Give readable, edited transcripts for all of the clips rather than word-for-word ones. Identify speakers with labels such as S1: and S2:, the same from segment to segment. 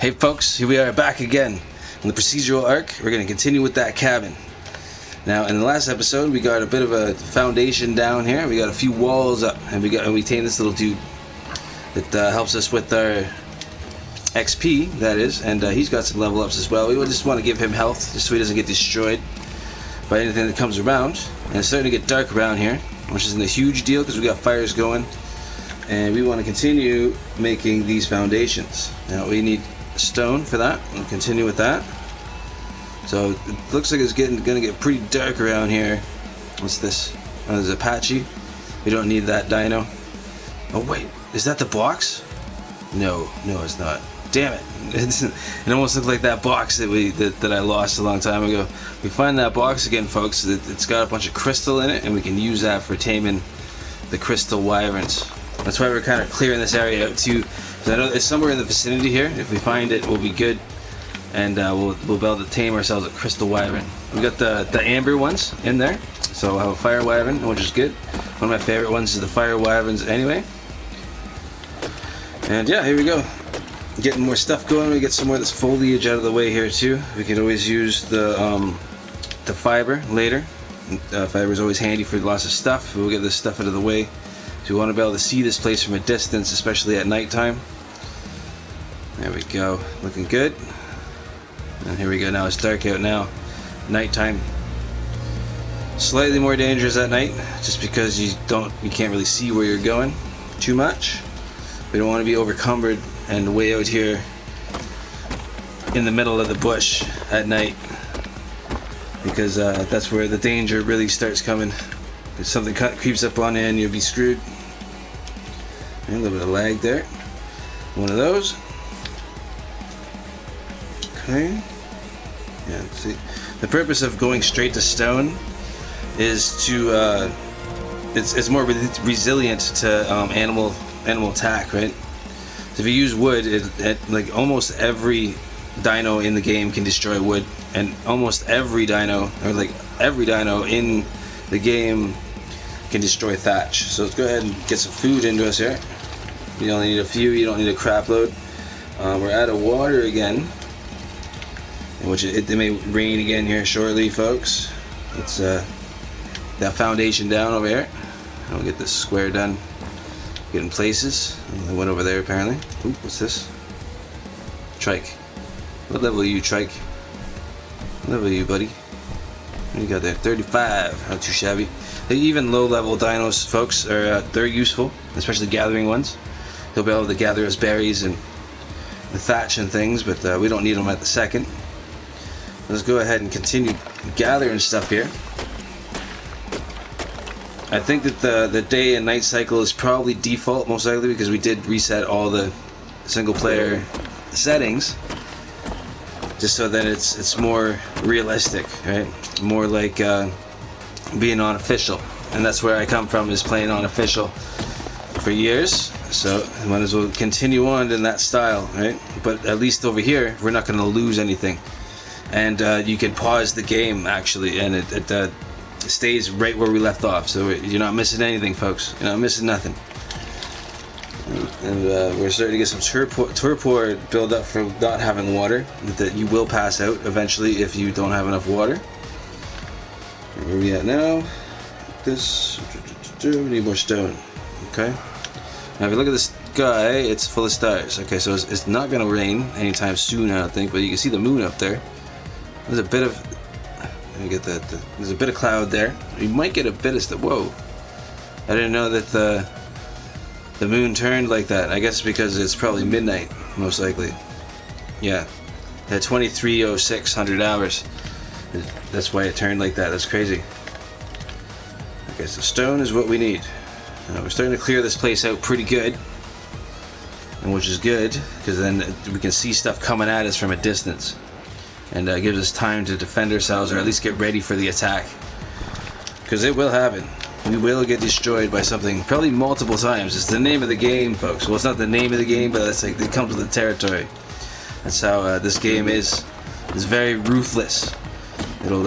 S1: Hey folks, here we are back again on the procedural ARK. We're going to continue with that cabin. Now, in the last episode, we got a bit of a foundation down here. We got a few walls up, and we tamed this little dude that helps us with our XP, that is, and he's got some level ups as well. We just want to give him health, just so he doesn't get destroyed by anything that comes around. And it's starting to get dark around here, which isn't a huge deal because we got fires going, and we want to continue making these foundations. Now, we need stone for that. We'll continue with that. So it looks like it's gonna get pretty dark around here. What's this? Oh, there's Apache. We don't need that dino. Oh wait, is that the box? No, it's not. Damn it! It almost looked like that box that I lost a long time ago. We find that box again, folks. It's got a bunch of crystal in it, and we can use that for taming the crystal wyverns. That's why we're kind of clearing this area out too. I know it's somewhere in the vicinity here. If we find it, we'll be good, and we'll be able to tame ourselves a crystal wyvern. We got the amber ones in there, so I'll have a fire wyvern, which is good. One of my favorite ones is the fire wyverns anyway. And yeah, here we go. Getting more stuff going. We get some more of this foliage out of the way here too. We can always use the fiber later. Fiber is always handy for lots of stuff. We'll get this stuff out of the way. So we want to be able to see this place from a distance, especially at nighttime. There we go, looking good. And here we go. Now it's dark out now. Nighttime, slightly more dangerous at night, just because you can't really see where you're going too much. We don't want to be overcumbered and way out here in the middle of the bush at night, because that's where the danger really starts coming. If something creeps up on you and you'll be screwed. And a little bit of lag there. One of those. Okay. Yeah, see. The purpose of going straight to stone is to it's more resilient to animal attack, right? So if you use wood, like almost every dino in the game can destroy wood, and almost every dino, or like every dino in the game, can destroy thatch. So let's go ahead and get some food into us here. You only need a few, you don't need a crap load. We're out of water again, which it may rain again here shortly, folks. Let's that foundation down over here. I'll get this square done. Getting places. I went over there apparently. Ooh, what's this? Trike. What level are you, Trike? What level are you, buddy? What do you got there? 35. Not too shabby. Even low-level dinos, folks, they're useful, especially gathering ones. They'll be able to gather us berries and the thatch and things, but we don't need them at the second. Let's go ahead and continue gathering stuff here. I think that the day and night cycle is probably default, most likely, because we did reset all the single-player settings, just so that it's more realistic, right? More like being unofficial, and that's where I come from, is playing unofficial for years. So might as well continue on in that style, right? But at least over here, we're not going to lose anything, and you can pause the game actually, and it stays right where we left off. So you're not missing anything, folks. You're not missing nothing. And we're starting to get some torpor build up from not having water, that you will pass out eventually if you don't have enough water. Where are we at now? This, we need more stone. Okay. Now if you look at the sky, it's full of stars. Okay, so it's not going to rain anytime soon, I don't think, but you can see the moon up there. There's a bit of, let me get that, there's a bit of cloud there. You might get a bit of stuff. Whoa. I didn't know that the moon turned like that. I guess because it's probably midnight, most likely. Yeah. At 23:06 hours. That's why it turned like that. That's crazy. Okay, so stone is what we need. We're starting to clear this place out pretty good, and which is good, because then we can see stuff coming at us from a distance, and gives us time to defend ourselves, or at least get ready for the attack, because it will happen. We will get destroyed by something, probably multiple times. It's the name of the game, folks. Well, it's not the name of the game, but it's like it comes with the territory. That's how this game is. It's very ruthless. It'll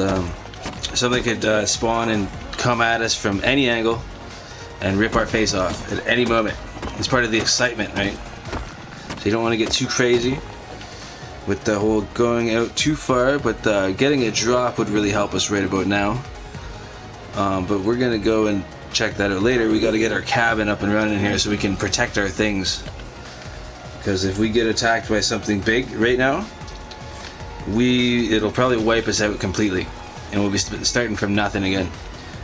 S1: something could spawn and come at us from any angle and rip our face off at any moment. It's part of the excitement, right? So you don't want to get too crazy. with the whole going out too far, but getting a drop would really help us right about now. But we're gonna go and check that out later. We got to get our cabin up and running here so we can protect our things, because if we get attacked by something big right now, it'll probably wipe us out completely, and we'll be starting from nothing again.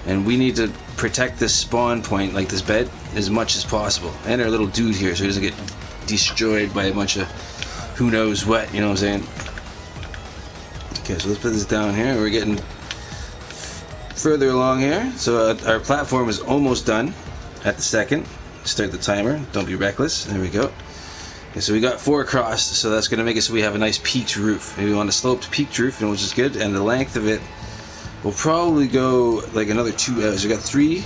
S1: And we need to protect this spawn point, like this bed, as much as possible, and our little dude here, so he doesn't get destroyed by a bunch of who knows what, you know what I'm saying? Okay, so let's put this down here. We're getting further along here. So our platform is almost done at the second. Start the timer. Don't be reckless. There we go. Okay, so we got 4 across, so that's going to make it so we have a nice peaked roof. Maybe we want a sloped peaked roof, which is good, and the length of it will probably go like another 2 out. So we got 3,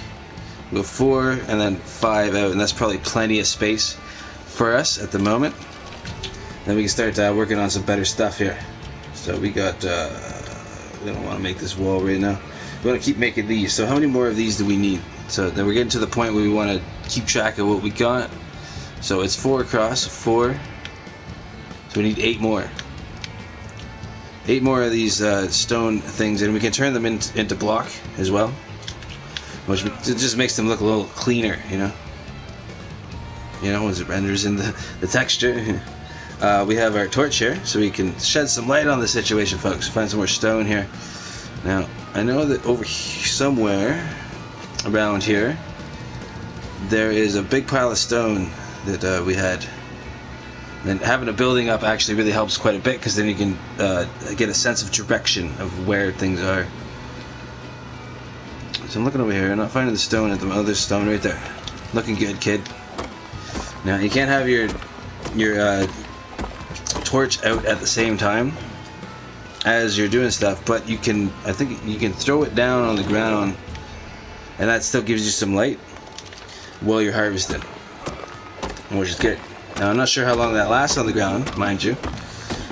S1: we go 4, and then 5 out, and that's probably plenty of space for us at the moment. Then we can start working on some better stuff here. So we got, we don't want to make this wall right now. We want to keep making these. So how many more of these do we need? So then we're getting to the point where we want to keep track of what we got. So it's 4 across, 4. So we need 8 more. 8 more of these stone things, and we can turn them into block as well, which it just makes them look a little cleaner, you know. You know, as it renders in the texture. We have our torch here, so we can shed some light on the situation, folks. Find some more stone here. Now, I know that over here, somewhere around here, there is a big pile of stone that we had. And having a building up actually really helps quite a bit, because then you can get a sense of direction of where things are. So I'm looking over here, I'm not finding the stone at the other stone right there. Looking good, kid. Now, you can't have your torch out at the same time as you're doing stuff, but you can, I think you can throw it down on the ground, and that still gives you some light while you're harvesting, which is good. Now, I'm not sure how long that lasts on the ground, mind you,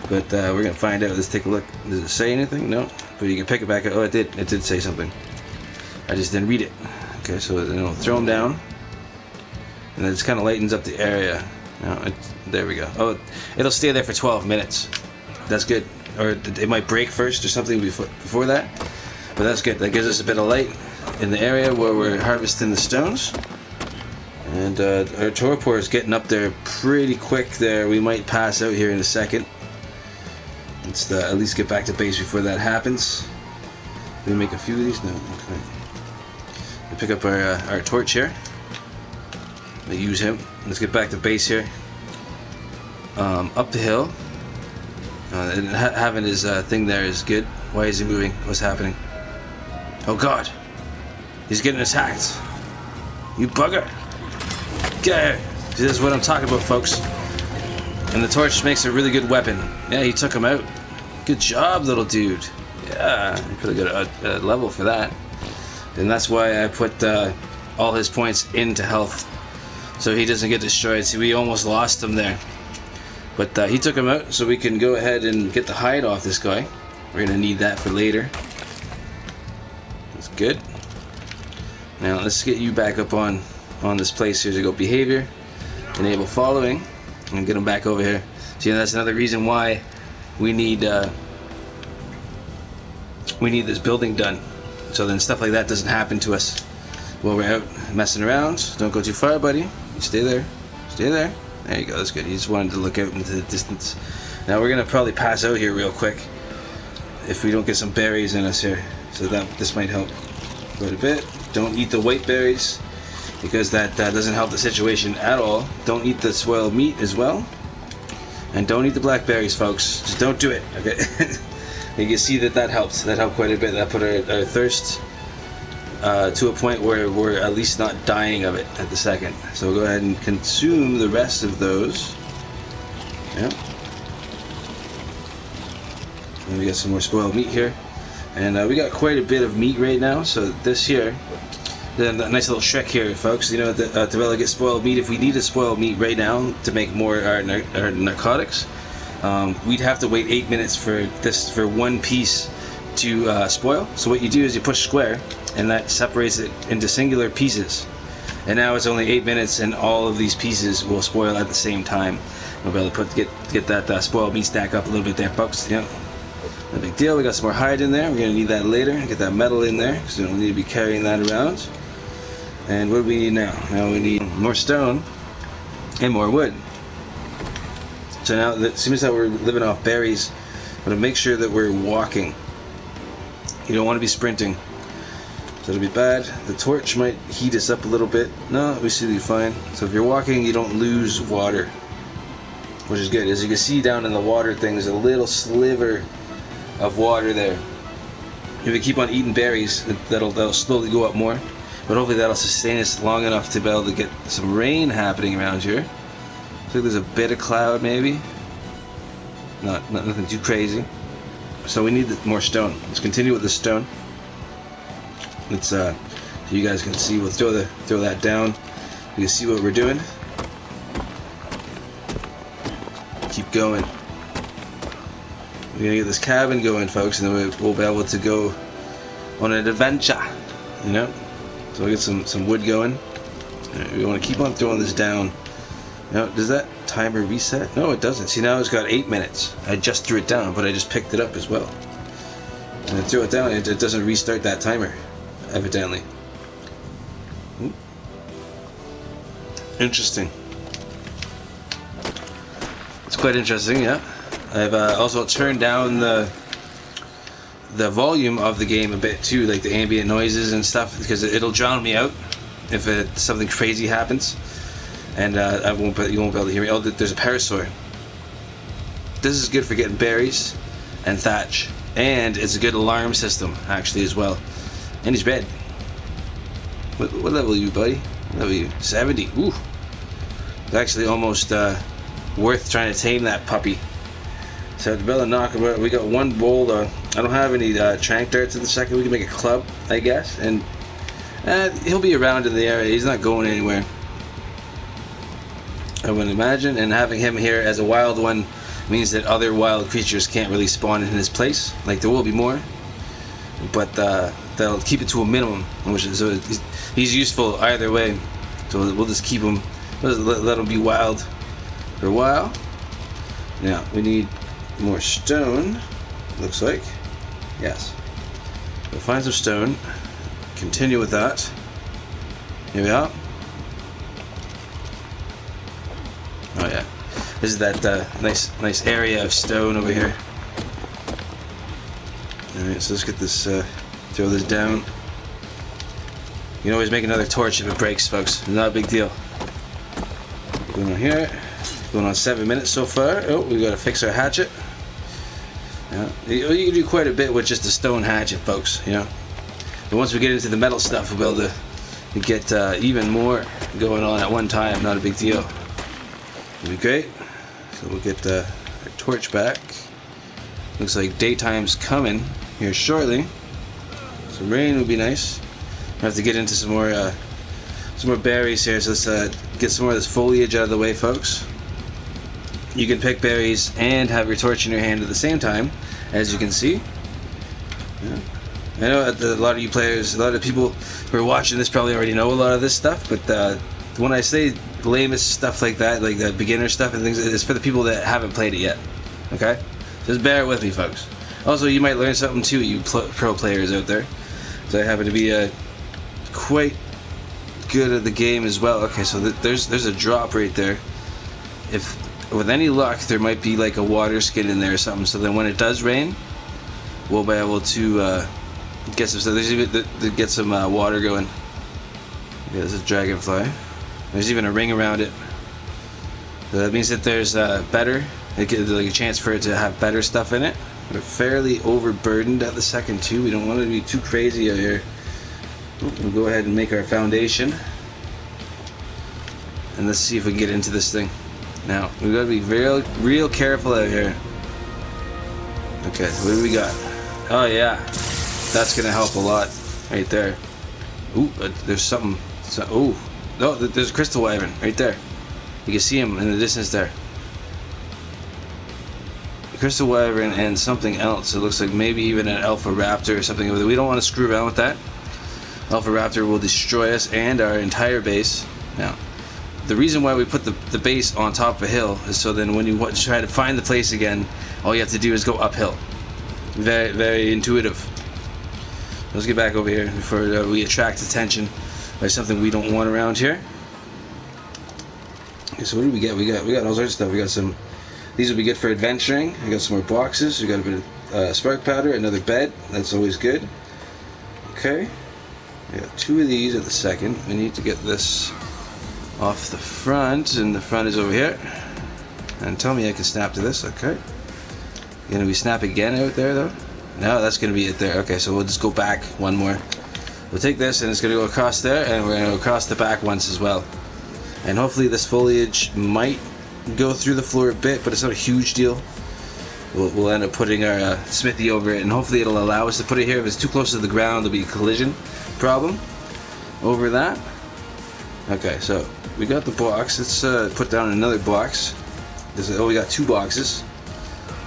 S1: but we're gonna find out. Let's take a look. Does it say anything? No, but you can pick it back up. Oh, it did say something. I just didn't read it. Okay, so then we'll throw them down, and then it kind of lightens up the area. Now, there we go. Oh, it'll stay there for 12 minutes. That's good. Or it might break first or something before that. But that's good. That gives us a bit of light in the area where we're harvesting the stones. And our torpor is getting up there pretty quick there. We might pass out here in a second. Let's at least get back to base before that happens. Can we make a few of these? No. Okay. We pick up our torch here. We use him. Let's get back to base here. Up the hill. And having his thing there is good. Why is he moving? What's happening? Oh God! He's getting attacked. You bugger! Get here! This is what I'm talking about, folks. And the torch makes a really good weapon. Yeah, he took him out. Good job, little dude. Yeah, pretty good level for that. And that's why I put all his points into health, so he doesn't get destroyed. See, we almost lost him there. But he took him out, so we can go ahead and get the hide off this guy. We're going to need that for later. That's good. Now, let's get you back up on this place here to go behavior. Enable following. And get him back over here. See, that's another reason why we need this building done. So then stuff like that doesn't happen to us while we're out messing around. Don't go too far, buddy. You stay there. Stay there. There you go, that's good. He just wanted to look out into the distance. Now we're gonna probably pass out here real quick if we don't get some berries in us here. So this might help quite a bit. Don't eat the white berries, because that doesn't help the situation at all. Don't eat the spoiled meat as well. And don't eat the blackberries, folks. Just don't do it, okay? You can see that helps. That helped quite a bit. That put our thirst to a point where we're at least not dying of it at the second. So we'll go ahead and consume the rest of those. Yep. And we got some more spoiled meat here. And we got quite a bit of meat right now. So this here, then a nice little trick here, folks. You know, to really get spoiled meat, if we need a spoiled meat right now to make more our narcotics, we'd have to wait 8 minutes for one piece to spoil. So what you do is you push square, and that separates it into singular pieces. And now it's only 8 minutes, and all of these pieces will spoil at the same time. We'll be able to get that spoiled meat stack up a little bit there, folks. Yeah, no big deal. We got some more hide in there. We're gonna need that later. Get that metal in there, because we don't need to be carrying that around. And what do we need now? Now we need more stone and more wood. So now it seems that we're living off berries. But to make sure that we're walking. You don't want to be sprinting. So it'll be bad. The torch might heat us up a little bit. No, we should be fine. So if you're walking, you don't lose water, which is good. As you can see down in the water thing, there's a little sliver of water there. If we keep on eating berries, that'll slowly go up more. But hopefully that'll sustain us long enough to be able to get some rain happening around here. Looks like there's a bit of cloud maybe. Not nothing too crazy. So we need more stone. Let's continue with the stone. Let's so you guys can see. We'll throw that down. You can see what we're doing. Keep going. We're gonna get this cabin going, folks, and then we'll be able to go on an adventure. You know. So we'll get some wood going. Right, we want to keep on throwing this down. Now, does that timer reset? No, it doesn't. See, now it's got 8 minutes. I just threw it down, but I just picked it up as well. And I threw it down, it doesn't restart that timer, evidently. Ooh. Interesting. It's quite interesting, yeah. I've also turned down the volume of the game a bit too, like the ambient noises and stuff, because it'll drown me out if something crazy happens, and you won't be able to hear me. Oh, there's a parasaur. This is good for getting berries and thatch, and it's a good alarm system actually as well. And he's red. What level are you, buddy? What level are you? 70. Ooh, it's actually almost worth trying to tame that puppy. So to be able to knock him out, we got one bowl. I don't have any trank darts at the second. We can make a club, I guess, and he'll be around in the area. He's not going anywhere, I would imagine. And having him here as a wild one means that other wild creatures can't really spawn in his place. Like, there will be more, but that'll keep it to a minimum. Which is, so he's useful either way. So we'll just keep him. Let him be wild for a while. Now we need more stone, looks like. Yes. We'll find some stone. Continue with that. Here we are. Oh yeah. This is that nice area of stone over here. Alright, so let's get this, throw this down. You can always make another torch if it breaks, folks. Not a big deal. Going on here. Going on 7 minutes so far. Oh, we gotta fix our hatchet. Yeah, you can do quite a bit with just a stone hatchet, folks. You know, but once we get into the metal stuff, we'll be able to get even more going on at one time. Not a big deal. It'll be great. So we'll get our torch back. Looks like daytime's coming here shortly. So rain would be nice. I have to get into some more berries here. So let's get some more of this foliage out of the way, folks. You can pick berries and have your torch in your hand at the same time, as you can see. Yeah. I know that a lot of you players, a lot of people who are watching this probably already know a lot of this stuff, but when I say lamest stuff like that, like the beginner stuff and things, it's for the people that haven't played it yet. Okay? Just bear with me, folks. Also, you might learn something too, you pro players out there. So I happen to be quite good at the game as well. Okay, so there's a drop right there. If with any luck, there might be like a water skin in there or something, so then when it does rain, we'll be able to get some stuff. There's even to get some water going. Yeah, there's a dragonfly. There's even a ring around it. So that means that there's better, like a chance for it to have better stuff in it. We're fairly overburdened at the second too. We don't want to be too crazy out here. We'll go ahead and make our foundation, and let's see if we can get into this thing. Now, we've got to be real careful out here. Okay, what do we got? Oh yeah, that's gonna help a lot right there. Ooh, there's something. Oh, no, there's a crystal wyvern right there. You can see him in the distance there. Crystal wyvern and something else. It looks like maybe even an alpha raptor or something. We don't want to screw around with that. Alpha Raptor will destroy us and our entire base. Now, the reason why we put the base on top of a hill is so then when you want to try to find the place again, all you have to do is go uphill. Very, very intuitive. Let's get back over here before we attract attention by something we don't want around here. Okay, so what do we get? We got all sorts of stuff. We got some. These will be good for adventuring. We got some more boxes. We got a bit of spark powder, another bed. That's always good. Okay. We got 2 of these at the second. We need to get this off the front, and the front is over here. And tell me I can snap to this. Okay. Gonna we snap again out there though? No, that's gonna be it there. Okay, so we'll just go back one more. We'll take this and it's gonna go across there, and we're gonna go across the back once as well. And hopefully this foliage might go through the floor a bit, but it's not a huge deal. We'll end up putting our smithy over it, and hopefully it'll allow us to put it here. If it's too close to the ground, there'll be a collision problem over that. Okay, so we got the box. Let's put down another box. We got 2 boxes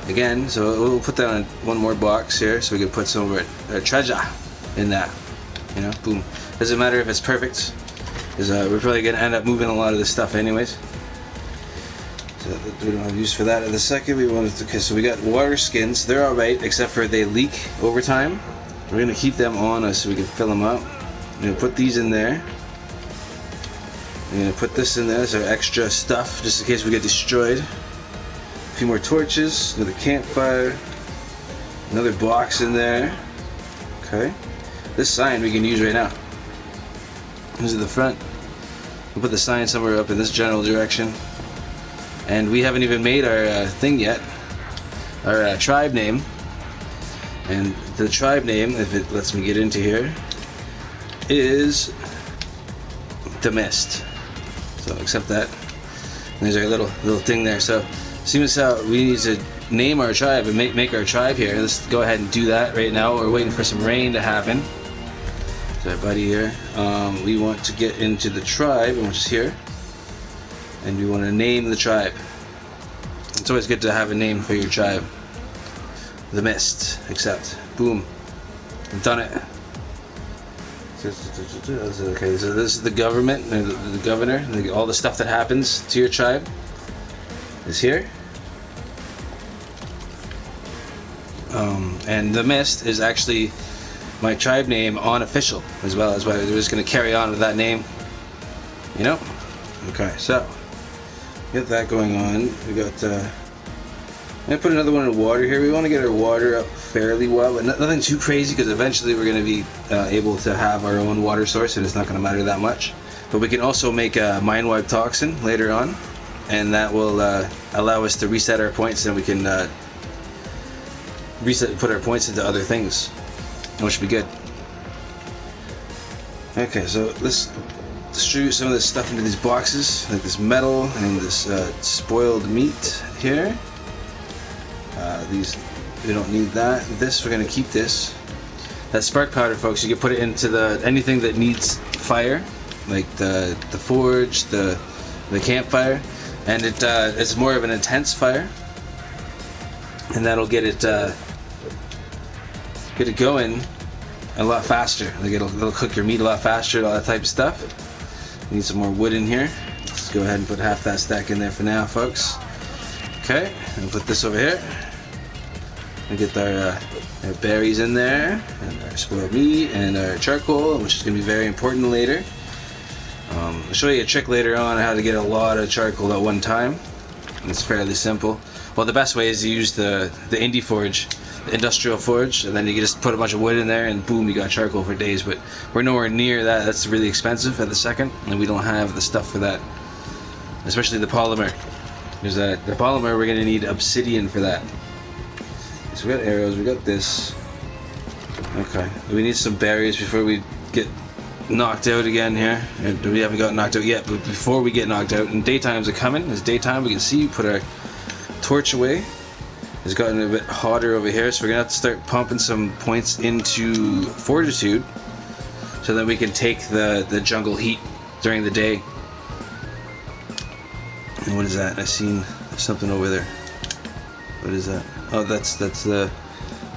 S1: again, so we'll put down one more box here so we can put some of our treasure in that. You know, boom. Doesn't matter if it's perfect, because we're probably gonna end up moving a lot of this stuff anyways. So we don't have use for that at the second. We wanted to. Okay, so we got water skins. They're all right, except for they leak over time. We're gonna keep them on us so we can fill them up. I'm gonna put these in there. I'm gonna put this in there so extra stuff just in case we get destroyed. A few more torches, another campfire, another box in there. Okay, this sign we can use right now. This is the front. We'll put the sign somewhere up in this general direction. And we haven't even made our thing yet, our tribe name. And the tribe name, if it lets me get into here, is the Mist. So accept that. And there's our little thing there. So seeing as how we need to name our tribe and make our tribe here, let's go ahead and do that right now. We're waiting for some rain to happen. So our buddy here, we want to get into the tribe, which is here. And we want to name the tribe. It's always good to have a name for your tribe. The Mist. Accept. Boom. We've done it. Okay, so this is the government, the governor, all the stuff that happens to your tribe is here. And the Mist is actually my tribe name unofficial as well, as well. We're just going to carry on with that name. You know? Okay, so get that going on. We got I'm gonna put another one in water here. We want to get our water up fairly well, but nothing too crazy, because eventually we're going to be able to have our own water source, and it's not going to matter that much. But we can also make a mind wipe toxin later on, and that will allow us to reset our points, and we can put our points into other things, which would be good. Okay, so let's distribute some of this stuff into these boxes, like this metal and this spoiled meat here. These, we don't need that. This, we're going to keep this. That spark powder, folks, you can put it into anything that needs fire, like the forge, the campfire, and it's more of an intense fire, and that'll get it going a lot faster. Like it'll cook your meat a lot faster, all that type of stuff. Need some more wood in here. Let's go ahead and put half that stack in there for now, folks. Okay, and put this over here. We get our berries in there, and our spoiled meat, and our charcoal, which is going to be very important later. I'll show you a trick later on how to get a lot of charcoal at one time. It's fairly simple. Well, the best way is to use the indie forge, the industrial forge, and then you can just put a bunch of wood in there, and boom, you got charcoal for days. But we're nowhere near that. That's really expensive at the second, and we don't have the stuff for that, especially the polymer. There's the polymer. We're going to need obsidian for that. So we got arrows, we got this. Okay, we need some berries before we get knocked out again here. We haven't got knocked out yet, but before we get knocked out, and daytimes are coming. It's daytime, we can see, put our torch away. It's gotten a bit hotter over here, so we're gonna have to start pumping some points into fortitude, so that we can take the jungle heat during the day. And what is that? I seen something over there. What is that? Oh, that's the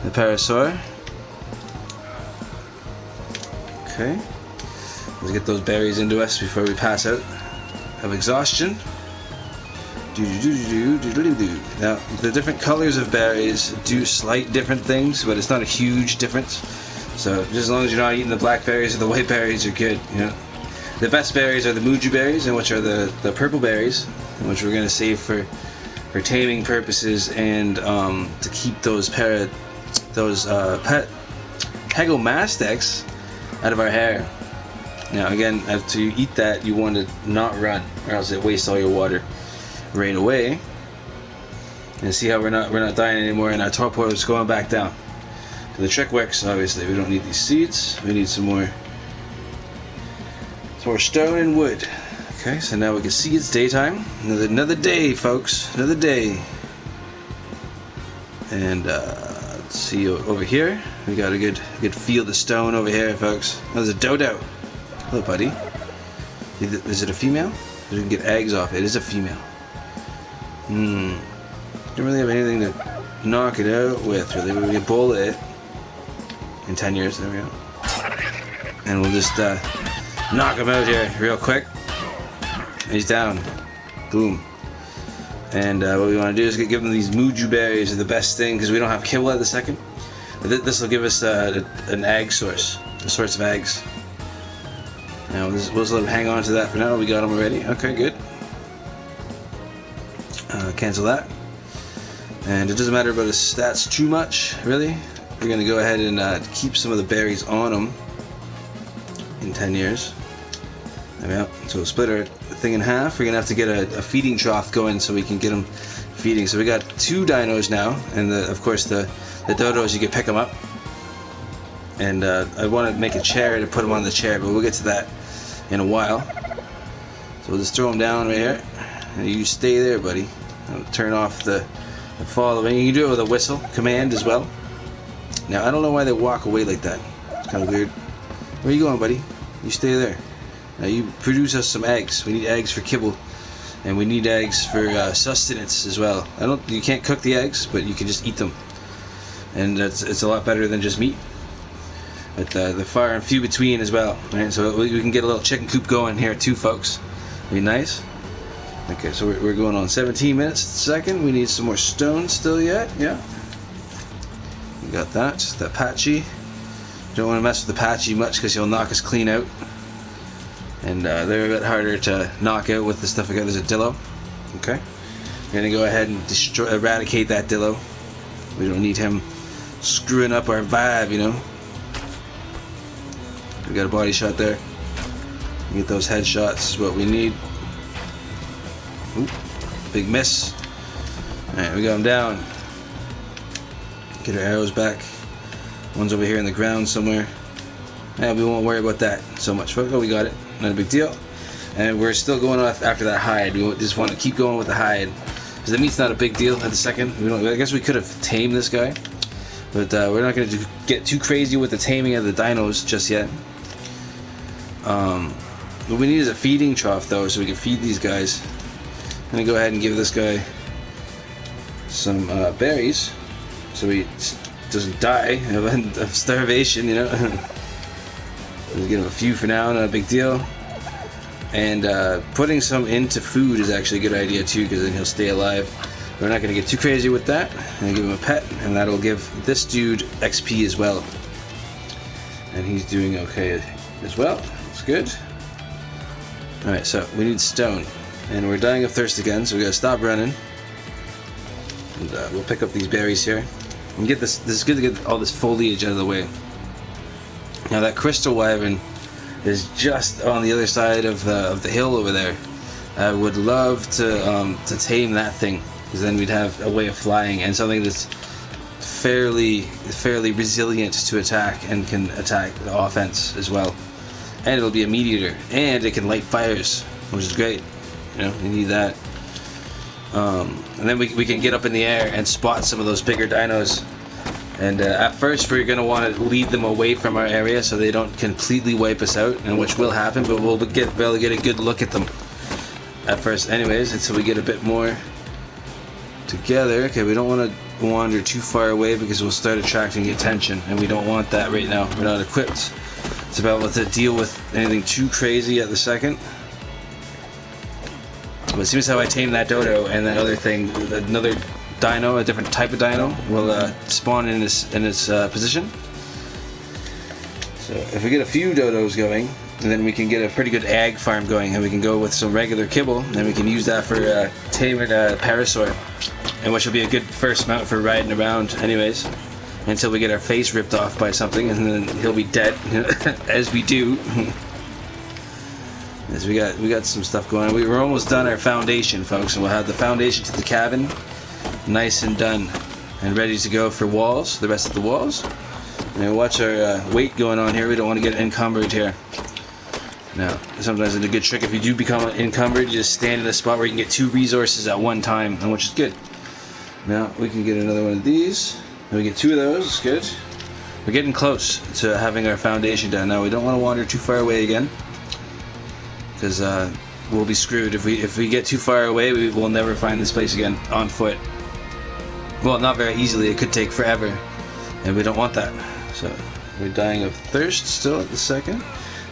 S1: parasaur. Okay. Let's get those berries into us before we pass out of exhaustion. Now, the different colors of berries do slight different things, but it's not a huge difference. So just as long as you're not eating the black berries or the white berries, you're good. You know, the best berries are the muju berries, and which are the purple berries, which we're gonna save for taming purposes and to keep those pet Pegomastics out of our hair. Now again, after you eat that, you want to not run, or else it wastes all your water right away. And see how we're not dying anymore, and our torpor is going back down. So the trick works. Obviously, we don't need these seeds. We need some more stone and wood. Okay, so now we can see it's daytime. Another day, folks. Another day. And let's see over here. We got a good field of stone over here, folks. Oh, there's a dodo. Hello, buddy. Is it a female? We can get eggs off it. It is a female. Don't really have anything to knock it out with, really. We can bowl it in 10 years. There we go. And we'll just knock him out here real quick. He's down. Boom. And what we want to do is give him these muju berries. Are the best thing because we don't have kibble at the second. But this will give us an egg source, a source of eggs. Now we'll just let him hang on to that for now. We got him already. Okay, good. Cancel that. And it doesn't matter about his stats too much, really. We're going to go ahead and keep some of the berries on him in 10 years. There we go. So we'll split our thing in half. We're going to have to get a feeding trough going so we can get them feeding. So we got 2 dinos now, and of course the dodos, you can pick them up. And I want to make a chair to put them on the chair, but we'll get to that in a while. So we'll just throw them down right here. And you stay there, buddy. I'll turn off the following. You can do it with a whistle command as well. Now, I don't know why they walk away like that. It's kind of weird. Where are you going, buddy? You stay there. Now, you produce us some eggs. We need eggs for kibble. And we need eggs for sustenance as well. You can't cook the eggs, but you can just eat them. And it's a lot better than just meat. But they're far and few between as well. Right? So we can get a little chicken coop going here too, folks. Be nice. Okay, so we're going on 17 minutes a second. We need some more stone still yet. Yeah. We got that. That patchy. Don't want to mess with the patchy much because he'll knock us clean out. And they're a bit harder to knock out with the stuff we got. There's a dillo. Okay. We're going to go ahead and eradicate that dillo. We don't need him screwing up our vibe, you know. We got a body shot there. Get those headshots is what we need. Oop, big miss. Alright, we got him down. Get our arrows back. One's over here in the ground somewhere. Yeah, we won't worry about that so much. Oh, we got it. Not a big deal. And we're still going off after that hide. We just want to keep going with the hide. Because the meat's not a big deal at the second. I guess we could have tamed this guy. But we're not going to get too crazy with the taming of the dinos just yet. What we need is a feeding trough though, so we can feed these guys. I'm going to go ahead and give this guy some berries so he doesn't die of starvation, you know. We'll give him a few for now, not a big deal. And putting some into food is actually a good idea too, because then he'll stay alive. We're not going to get too crazy with that. I'm going to give him a pet, and that'll give this dude XP as well. And he's doing okay as well. That's good. Alright, so we need stone. And we're dying of thirst again, so we gotta stop running. And we'll pick up these berries here. And get this is good to get all this foliage out of the way. Now that crystal wyvern is just on the other side of the hill over there. I would love to tame that thing, because then we'd have a way of flying and something that's fairly resilient to attack and can attack the offense as well. And it'll be a meat eater, and it can light fires, which is great. You know, we need that. And then we can get up in the air and spot some of those bigger dinos. And at first we're going to want to lead them away from our area so they don't completely wipe us out, and which will happen, but we'll be able to get a good look at them at first anyways, until we get a bit more together. Okay, we don't want to wander too far away because we'll start attracting attention, and we don't want that right now. We're not equipped to be able to deal with anything too crazy at the second. But as soon as how I tame that dodo and that other thing, another dino, a different type of dino, will spawn in its position. So if we get a few dodos going, then we can get a pretty good ag farm going, and we can go with some regular kibble, and we can use that for taming parasaur, and which will be a good first mount for riding around anyways, until we get our face ripped off by something, and then he'll be dead, as we do. As we got some stuff going on. We're almost done our foundation, folks, and we'll have the foundation to the cabin nice and done and ready to go for walls, the rest of the walls. And watch our weight going on here. We don't want to get encumbered here. Now, sometimes it's a good trick if you do become encumbered, you just stand in a spot where you can get 2 resources at one time, and which is good. Now we can get another one of these, and we get 2 of those. It's good. We're getting close to having our foundation done. Now we don't want to wander too far away again, because we'll be screwed if we get too far away. We will never find this place again on foot. Well, not very easily. It could take forever, and we don't want that. So we're dying of thirst still at the second.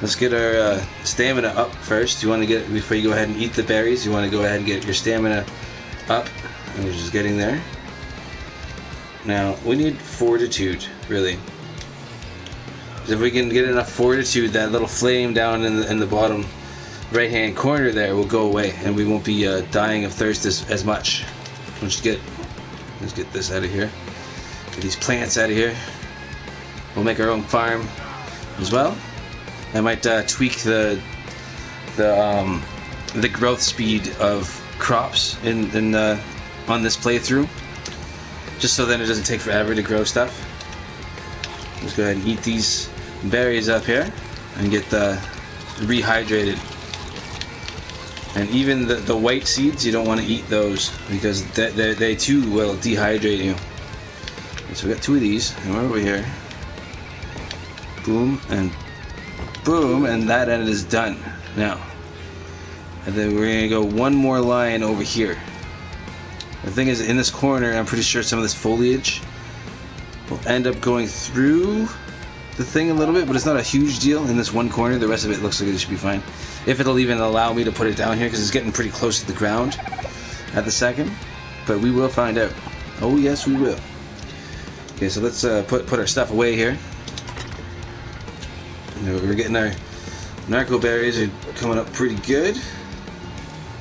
S1: Let's get our stamina up first. You want to get, before you go ahead and eat the berries, you want to go ahead and get your stamina up, and we're just getting there. Now we need fortitude, really. If we can get enough fortitude, that little flame down in the bottom right hand corner there will go away, and we won't be dying of thirst as much, which is good. Let's get this out of here. Get these plants out of here. We'll make our own farm as well. I might tweak the growth speed of crops on this playthrough, just so then it doesn't take forever to grow stuff. Let's go ahead and eat these berries up here and get rehydrated. And even the white seeds, you don't want to eat those, because they too will dehydrate you. So we got 2 of these, and we're over here. Boom and boom, and that end is done. Now, and then we're gonna go one more line over here. The thing is, in this corner, I'm pretty sure some of this foliage will end up going through the thing a little bit, but it's not a huge deal in this one corner. The rest of it looks like it should be fine. If it'll even allow me to put it down here, because it's getting pretty close to the ground at the second. But we will find out. Oh yes, we will. Okay, so let's put our stuff away here. We're getting our narco berries are coming up pretty good.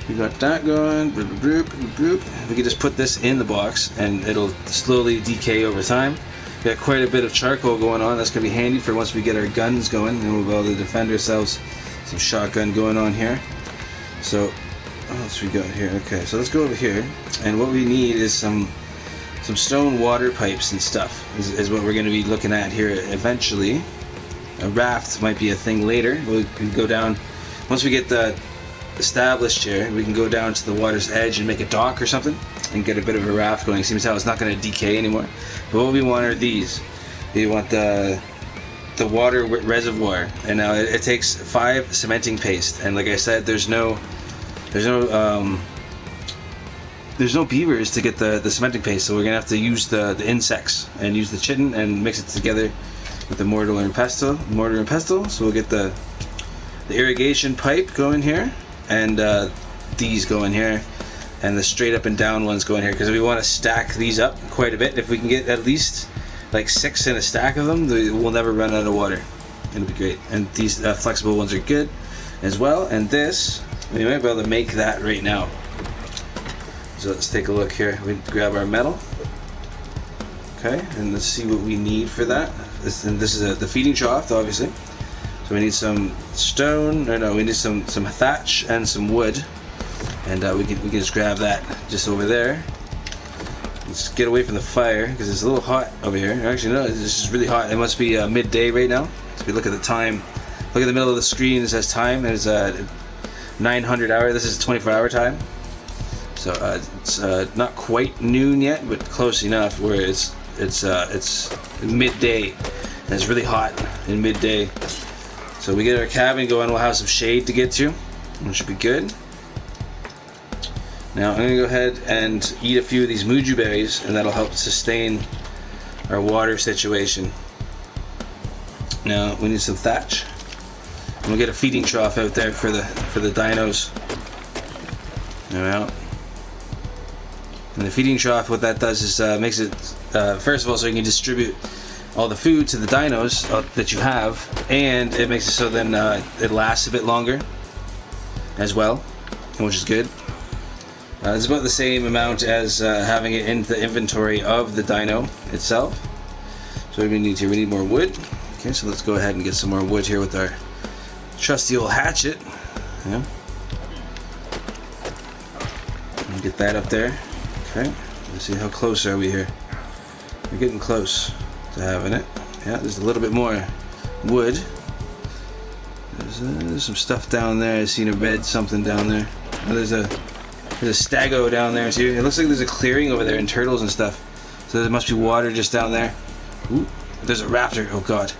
S1: We got that going. We can just put this in the box, and it'll slowly decay over time. We got quite a bit of charcoal going on. That's going to be handy for once we get our guns going, and we'll be able to defend ourselves. Some shotgun going on here. So what else we got here? Okay, so let's go over here, and what we need is some stone water pipes and stuff is what we're going to be looking at here eventually. A raft might be a thing later. We can go down, once we get the established here, we can go down to the water's edge and make a dock or something and get a bit of a raft going. Seems how it's not going to decay anymore. But what we want are these. We want the water reservoir, and now it takes 5 cementing paste, and like I said, there's no beavers to get the cementing paste, so we're gonna have to use the insects and use the chitin and mix it together with the mortar and pestle. So we'll get the irrigation pipe going here, and these go in here, and the straight up and down ones go in here, because we want to stack these up quite a bit. If we can get at least like 6 in a stack of them, we'll never run out of water. It'll be great. And these flexible ones are good as well. And this, we might be able to make that right now. So let's take a look here. We grab our metal. Okay, and let's see what we need for that. This is the feeding trough, obviously. So we need some stone. No, we need some thatch and some wood. And we can just grab that just over there. Let's get away from the fire, because it's a little hot over here. Actually, no, it's just really hot. It must be midday right now. So we look at the time. Look at the middle of the screen. It says time. It's 900 hour. This is 24-hour time. So it's not quite noon yet, but close enough where it's midday. And it's really hot in midday. So we get our cabin going. We'll have some shade to get to, which should be good. Now I'm going to go ahead and eat a few of these muju berries, and that'll help sustain our water situation. Now we need some thatch. We'll get a feeding trough out there for the dinos. There we go. And the feeding trough, what that does is makes it first of all, so you can distribute all the food to the dinos that you have, and it makes it so then it lasts a bit longer as well, which is good. It's about the same amount as having it in the inventory of the dino itself. So we need more wood. Okay, so let's go ahead and get some more wood here with our trusty old hatchet. Yeah. And get that up there. Okay. Let's see, how close are we here? We're getting close to having it. Yeah, there's a little bit more wood. There's some stuff down there. I seen a red something down there. Oh, there's a stago down there too. It looks like there's a clearing over there and turtles and stuff. So there must be water just down there. Ooh, there's a raptor. Oh god,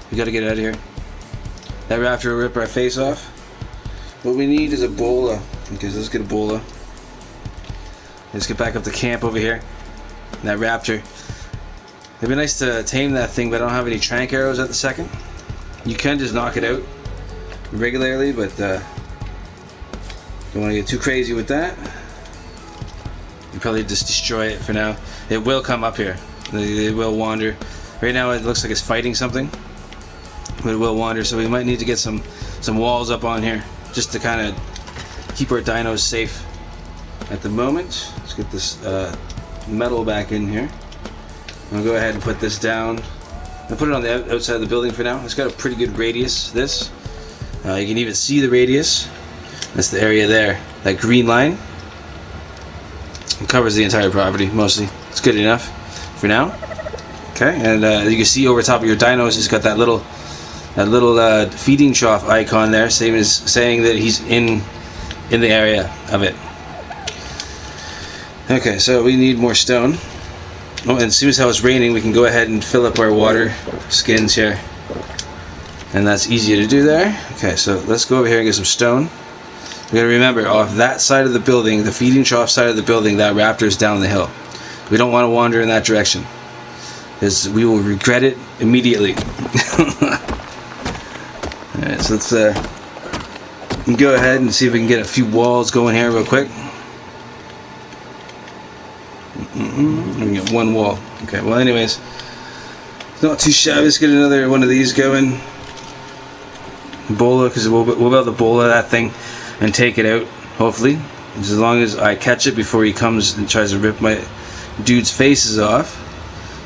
S1: we gotta get out of here. That raptor will rip our face off. What we need is a bola. Okay, so let's get a bola. Let's get back up to camp over here. That raptor. It'd be nice to tame that thing, but I don't have any trank arrows at the second. You can just knock it out regularly, but don't want to get too crazy with that. You probably just destroy it for now. It will come up here. They will wander. Right now it looks like it's fighting something, but it will wander. So we might need to get some walls up on here just to kind of keep our dinos safe at the moment. Let's get this metal back in here. I'll go ahead and put this down. I'll put it on the outside of the building for now. It's got a pretty good radius. This you can even see the radius. That's the area there. That green line. It covers the entire property mostly. It's good enough for now. Okay, and you can see over top of your dinos, it's got that little feeding trough icon there, same as saying that he's in the area of it. Okay, so we need more stone. Oh, and as soon as how it's raining, we can go ahead and fill up our water skins here, and that's easy to do there. Okay, so let's go over here and get some stone. We gotta remember, off that side of the building, the feeding trough side of the building, that raptor is down the hill. We don't want to wander in that direction, because we will regret it immediately. Alright, so let's go ahead and see if we can get a few walls going here real quick. We get one wall. Okay, well anyways, not too shabby. Let's get another one of these going. Bola, because we'll be able to bola that thing and take it out, hopefully. As long as I catch it before he comes and tries to rip my dude's faces off.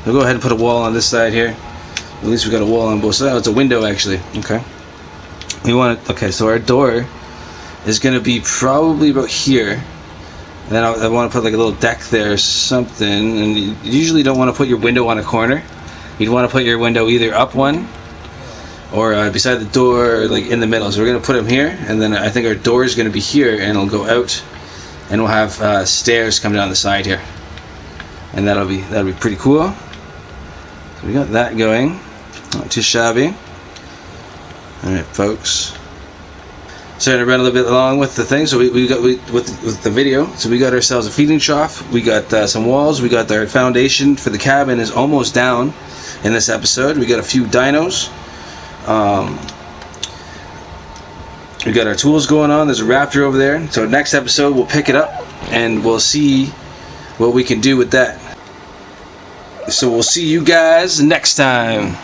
S1: We'll go ahead and put a wall on this side here. At least we got a wall on both sides. Oh, it's a window actually. Okay. We want it. Okay, so our door is going to be probably about here. And then I want to put like a little deck there or something. And you usually don't want to put your window on a corner. You'd want to put your window either up one or beside the door, or like in the middle. So we're going to put them here, and then I think our door is going to be here, and it'll go out, and we'll have stairs come down the side here, and that'll be pretty cool. So we got that going, not too shabby. All right, folks. Starting to run a little bit along with the thing, so we got with the video. So we got ourselves a feeding trough. We got some walls. We got our foundation for the cabin is almost down in this episode. We got a few dinos. We got our tools going on. There's a raptor over there. So next episode we'll pick it up and we'll see what we can do with that. So we'll see you guys next time.